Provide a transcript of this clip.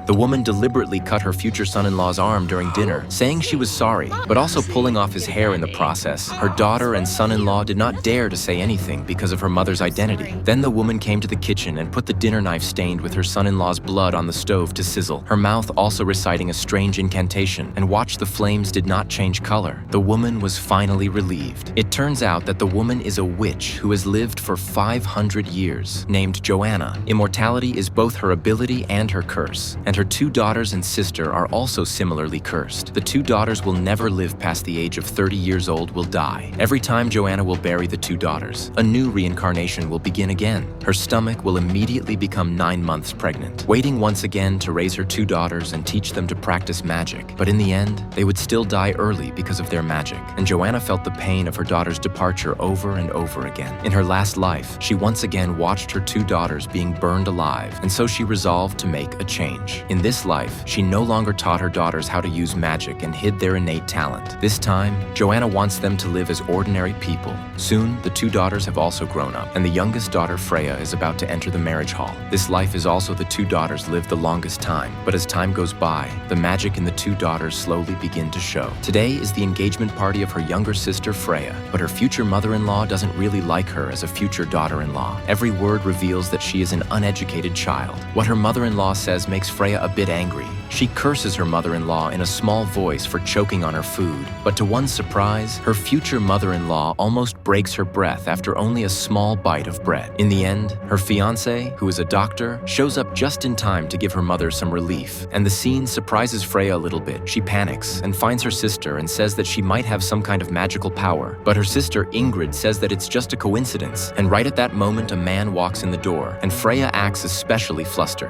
The woman deliberately cut her future son-in-law's arm during dinner, saying she was sorry, but also pulling off his hair in the process. Her daughter and son-in-law did not dare to say anything because of her mother's identity. Then the woman came to the kitchen and put the dinner knife stained with her son-in-law's blood on the stove to sizzle, her mouth also reciting a strange incantation, and watched the flames did not change color. The woman was finally relieved. It turns out that the woman is a witch who has lived for 500 years, named Joanna. Immortality is both her ability and her curse, and her two daughters and sister are also similarly cursed. The two daughters will never live past the age of 30 years old, will die. Every time Joanna will bury the two daughters, a new reincarnation will begin again. Her stomach will immediately become 9 months pregnant, waiting once again to raise her two daughters and teach them to practice magic. But in the end, they would still die early because of their magic, and Joanna felt the pain of her daughter's departure over and over again. In her last life, she once again watched her two daughters being burned alive, and so she resolved to make a change. In this life, she no longer taught her daughters how to use magic and hid their innate talent. This time, Joanna wants them to live as ordinary people. Soon, the two daughters have also grown up, and the youngest daughter, Freya, is about to enter the marriage hall. This life is also the two daughters lived the longest time, but as time goes by, the magic in the two daughters slowly begin to show. Today is the engagement party of her younger sister, Freya, but her future mother-in-law doesn't really like her as a future daughter-in-law. Every word reveals that she is an uneducated child. What her mother-in-law says makes Freya a bit angry. She curses her mother-in-law in a small voice for choking on her food, but to one's surprise, her future mother-in-law almost breaks her breath after only a small bite of bread. In the end, her fiancé, who is a doctor, shows up just in time to give her mother some relief, and the scene surprises Freya a little bit. She panics and finds her sister and says that she might have some kind of magical power, but her sister Ingrid says that it's just a coincidence, and right at that moment a man walks in the door, and Freya acts especially flustered.